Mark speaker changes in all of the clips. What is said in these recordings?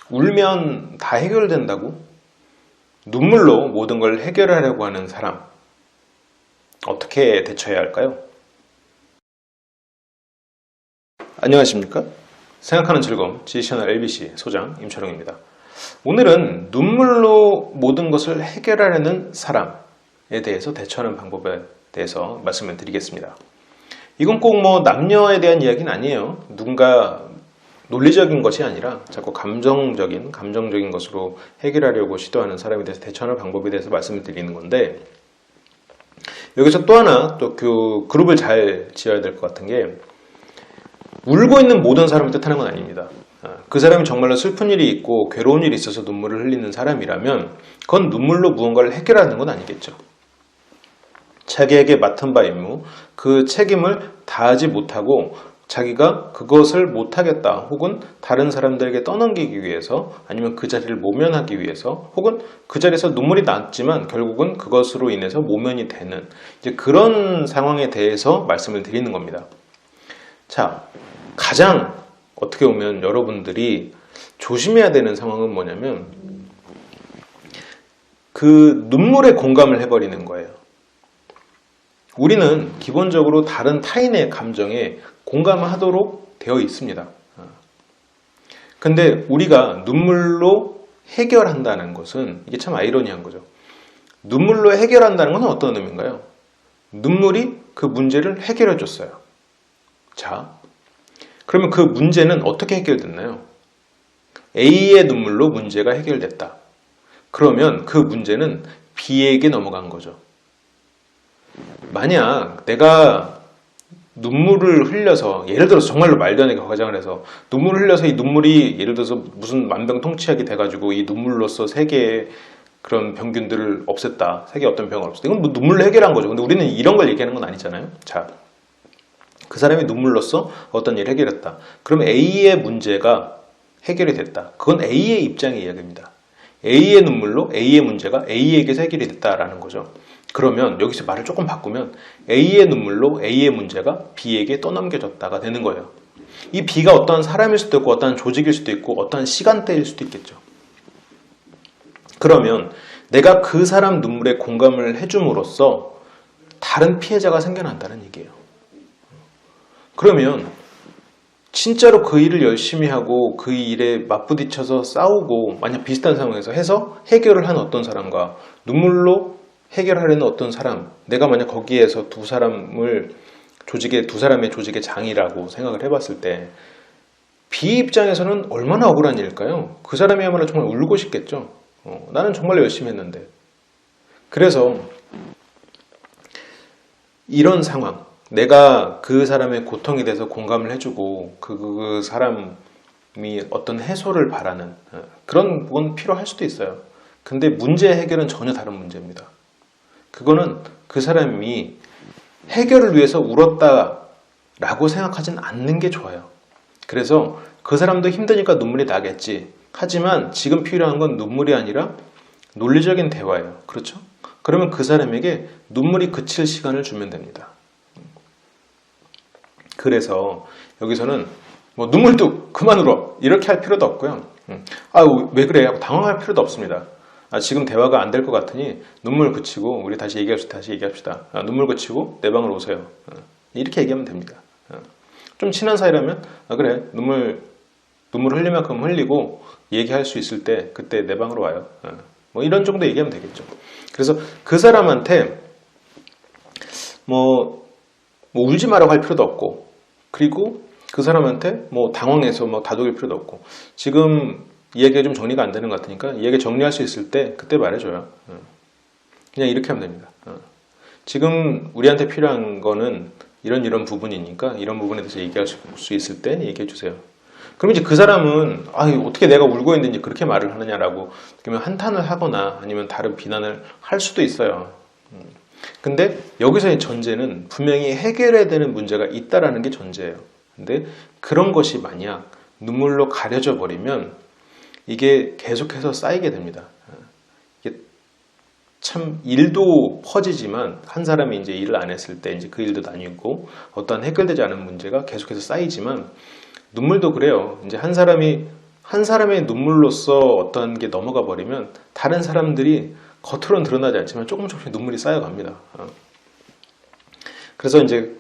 Speaker 1: 울면 다 해결된다고? 눈물로 모든 걸 해결하려고 하는 사람, 어떻게 대처해야 할까요? 안녕하십니까? 생각하는 즐거움 지시채널 LBC 소장 임철웅입니다. 오늘은 눈물로 모든 것을 해결하려는 사람에 대해서 대처하는 방법에 대해서 말씀을 드리겠습니다. 이건 꼭 남녀에 대한 이야기는 아니에요. 누군가 논리적인 것이 아니라 자꾸 감정적인 것으로 해결하려고 시도하는 사람에 대해서 대처하는 방법에 대해서 말씀을 드리는 건데, 여기서 또 하나 또 그 그룹을 잘 지어야 될 것 같은 게, 울고 있는 모든 사람을 뜻하는 건 아닙니다. 그 사람이 정말로 슬픈 일이 있고 괴로운 일이 있어서 눈물을 흘리는 사람이라면 그건 눈물로 무언가를 해결하는 건 아니겠죠. 자기에게 맡은 바 임무, 그 책임을 다하지 못하고 자기가 그것을 못하겠다, 혹은 다른 사람들에게 떠넘기기 위해서, 아니면 그 자리를 모면하기 위해서, 혹은 그 자리에서 눈물이 났지만 결국은 그것으로 인해서 모면이 되는 이제 그런 상황에 대해서 말씀을 드리는 겁니다. 자, 가장 어떻게 보면 여러분들이 조심해야 되는 상황은 뭐냐면, 그 눈물에 공감을 해버리는 거예요. 우리는 기본적으로 다른 타인의 감정에 공감을 하도록 되어 있습니다. 근데 우리가 눈물로 해결한다는 것은, 이게 참 아이러니한 거죠. 눈물로 해결한다는 건 어떤 의미인가요? 눈물이 그 문제를 해결해 줬어요. 자, 그러면 그 문제는 어떻게 해결됐나요? A의 눈물로 문제가 해결됐다. 그러면 그 문제는 B에게 넘어간 거죠. 만약 내가 눈물을 흘려서, 예를 들어서 정말로 말도 안 되게 과장을 해서 눈물을 흘려서 이 눈물이 예를 들어서 무슨 만병통치약이 돼가지고 이 눈물로써 세계의 그런 병균들을 없앴다, 세계의 어떤 병을 없앴다, 이건 눈물로 해결한 거죠. 근데 우리는 이런 걸 얘기하는 건 아니잖아요. 자, 그 사람이 눈물로써 어떤 일을 해결했다. 그럼 A의 문제가 해결이 됐다. 그건 A의 입장의 이야기입니다. A의 눈물로 A의 문제가 A에게서 해결이 됐다라는 거죠. 그러면 여기서 말을 조금 바꾸면 A의 눈물로 A의 문제가 B에게 떠넘겨졌다가 되는 거예요. 이 B가 어떠한 사람일 수도 있고, 어떠한 조직일 수도 있고, 어떠한 시간대일 수도 있겠죠. 그러면 내가 그 사람 눈물에 공감을 해줌으로써 다른 피해자가 생겨난다는 얘기예요. 그러면 진짜로 그 일을 열심히 하고 그 일에 맞부딪혀서 싸우고, 만약 비슷한 상황에서 해서 해결을 한 어떤 사람과 눈물로 해결하려는 어떤 사람, 내가 만약 거기에서 두 사람의 조직의 장이라고 생각을 해봤을 때 B 입장에서는 얼마나 억울한 일일까요? 그 사람이야말로 정말 울고 싶겠죠. 나는 정말 열심히 했는데. 그래서 이런 상황, 내가 그 사람의 고통에 대해서 공감을 해주고 그 사람이 어떤 해소를 바라는 그런 부분 필요할 수도 있어요. 근데 문제 해결은 전혀 다른 문제입니다. 그거는 그 사람이 해결을 위해서 울었다라고 생각하진 않는 게 좋아요. 그래서 그 사람도 힘드니까 눈물이 나겠지. 하지만 지금 필요한 건 눈물이 아니라 논리적인 대화예요. 그렇죠? 그러면 그 사람에게 눈물이 그칠 시간을 주면 됩니다. 그래서 여기서는 눈물뚝 그만 울어 이렇게 할 필요도 없고요. 왜 그래? 하고 당황할 필요도 없습니다. 지금 대화가 안 될 것 같으니 눈물 그치고 우리 다시 얘기합시다. 눈물 그치고 내 방으로 오세요. 이렇게 얘기하면 됩니다. 좀 친한 사이라면 그래, 눈물 흘릴 만큼 흘리고 얘기할 수 있을 때 그때 내 방으로 와요. 이런 정도 얘기하면 되겠죠. 그래서 그 사람한테 울지 마라고 할 필요도 없고, 그리고 그 사람한테 당황해서 다독일 필요도 없고, 지금 이야기가 좀 정리가 안 되는 것 같으니까 이야기 정리할 수 있을 때 그때 말해줘요. 그냥 이렇게 하면 됩니다. 지금 우리한테 필요한 거는 이런 부분이니까 이런 부분에 대해서 얘기할 수 있을 때 얘기해 주세요. 그럼 이제 그 사람은 어떻게 내가 울고 있는지 그렇게 말을 하느냐라고 그러면 한탄을 하거나 아니면 다른 비난을 할 수도 있어요. 근데 여기서의 전제는 분명히 해결해야 되는 문제가 있다라는 게 전제예요. 근데 그런 것이 만약 눈물로 가려져 버리면 이게 계속해서 쌓이게 됩니다. 이게 참 일도 퍼지지만, 한 사람이 이제 일을 안 했을 때 이제 그 일도 나뉘고 어떠한 해결되지 않은 문제가 계속해서 쌓이지만, 눈물도 그래요. 이제 한 사람이 한 사람의 눈물로서 어떤 게 넘어가 버리면 다른 사람들이 겉으로는 드러나지 않지만 조금씩 눈물이 쌓여갑니다. 그래서 이제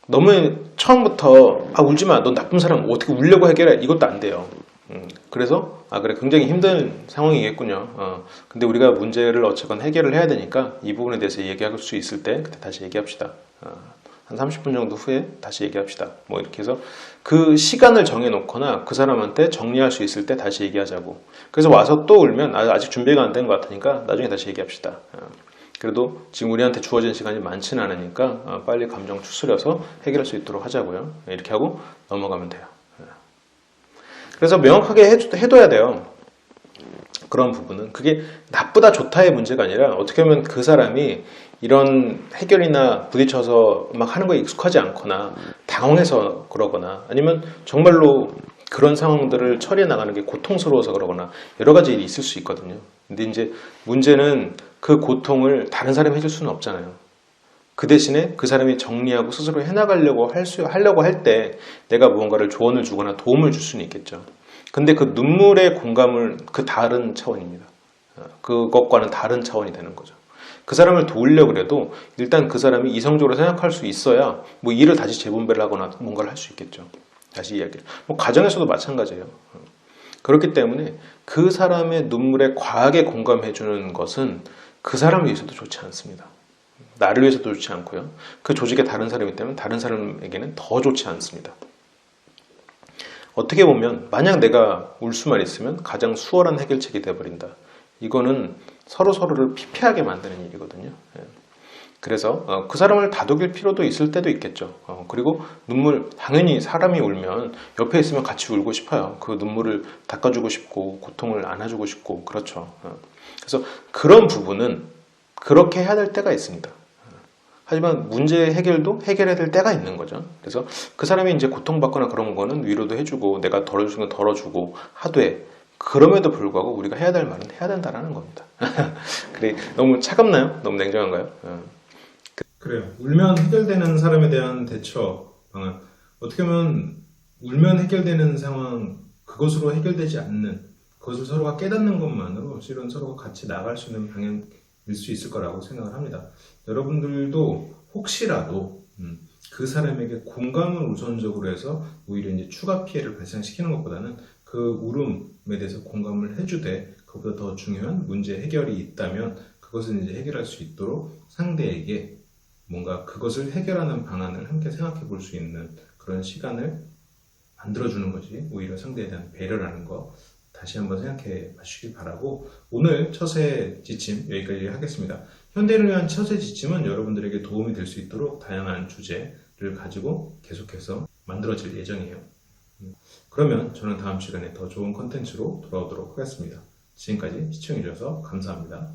Speaker 1: 너무 처음부터 울지 마, 넌 나쁜 사람, 어떻게 울려고 해결해, 이것도 안 돼요. 그래서 그래, 굉장히 힘든 상황이겠군요. 근데 우리가 문제를 어쨌건 해결을 해야 되니까 이 부분에 대해서 얘기할 수 있을 때 그때 다시 얘기합시다. 한 30분 정도 후에 다시 얘기합시다. 뭐 이렇게 해서 그 시간을 정해놓거나 그 사람한테 정리할 수 있을 때 다시 얘기하자고. 그래서 와서 또 울면 아직 준비가 안 된 것 같으니까 나중에 다시 얘기합시다. 그래도 지금 우리한테 주어진 시간이 많지는 않으니까 빨리 감정 추스려서 해결할 수 있도록 하자고요. 이렇게 하고 넘어가면 돼요. 그래서 명확하게 해둬야 돼요. 그런 부분은 그게 나쁘다 좋다의 문제가 아니라 어떻게 보면 그 사람이 이런 해결이나 부딪혀서 막 하는 거에 익숙하지 않거나 당황해서 그러거나 아니면 정말로 그런 상황들을 처리해 나가는 게 고통스러워서 그러거나 여러 가지 일이 있을 수 있거든요. 근데 이제 문제는 그 고통을 다른 사람이 해줄 수는 없잖아요. 그 대신에 그 사람이 정리하고 스스로 해나가려고 하려고 할 때 내가 무언가를 조언을 주거나 도움을 줄 수는 있겠죠. 근데 그 눈물의 공감은 그 다른 차원입니다. 그것과는 다른 차원이 되는 거죠. 그 사람을 도우려고 해도 일단 그 사람이 이성적으로 생각할 수 있어야 뭐 일을 다시 재분배를 하거나 뭔가를 할 수 있겠죠. 다시 이야기를. 뭐 가정에서도 마찬가지예요. 그렇기 때문에 그 사람의 눈물에 과하게 공감해주는 것은 그 사람을 위해서도 좋지 않습니다. 나를 위해서도 좋지 않고요. 그 조직에 다른 사람이 있다면 다른 사람에게는 더 좋지 않습니다. 어떻게 보면 만약 내가 울 수만 있으면 가장 수월한 해결책이 되어버린다. 이거는 서로를 피폐하게 만드는 일이거든요. 그래서 그 사람을 다독일 필요도 있을 때도 있겠죠. 그리고 눈물, 당연히 사람이 울면 옆에 있으면 같이 울고 싶어요. 그 눈물을 닦아주고 싶고 고통을 안아주고 싶고 그렇죠. 그래서 그런 부분은 그렇게 해야 될 때가 있습니다. 하지만 문제 해결도 해결해야 될 때가 있는 거죠. 그래서 그 사람이 이제 고통받거나 그런 거는 위로도 해주고 내가 덜어주는 건 덜어주고 하되 그럼에도 불구하고 우리가 해야 될 말은 해야 된다는 겁니다. 그래, 너무 차갑나요? 너무 냉정한가요? 그래요. 울면 해결되는 사람에 대한 대처 방안. 어떻게 보면 울면 해결되는 상황, 그것으로 해결되지 않는, 그것을 서로가 깨닫는 것만으로 실은 서로가 같이 나갈 수 있는 방향일 수 있을 거라고 생각을 합니다. 여러분들도 혹시라도 그 사람에게 공감을 우선적으로 해서 오히려 이제 추가 피해를 발생시키는 것보다는 그 울음에 대해서 공감을 해주되 그보다 더 중요한 문제 해결이 있다면 그것을 이제 해결할 수 있도록 상대에게 뭔가 그것을 해결하는 방안을 함께 생각해 볼 수 있는 그런 시간을 만들어주는 것이 오히려 상대에 대한 배려라는 거 다시 한번 생각해 봐주시길 바라고 오늘 처세 지침 여기까지 하겠습니다. 현대인을 위한 처세 지침은 여러분들에게 도움이 될 수 있도록 다양한 주제를 가지고 계속해서 만들어질 예정이에요. 그러면 저는 다음 시간에 더 좋은 컨텐츠로 돌아오도록 하겠습니다. 지금까지 시청해 주셔서 감사합니다.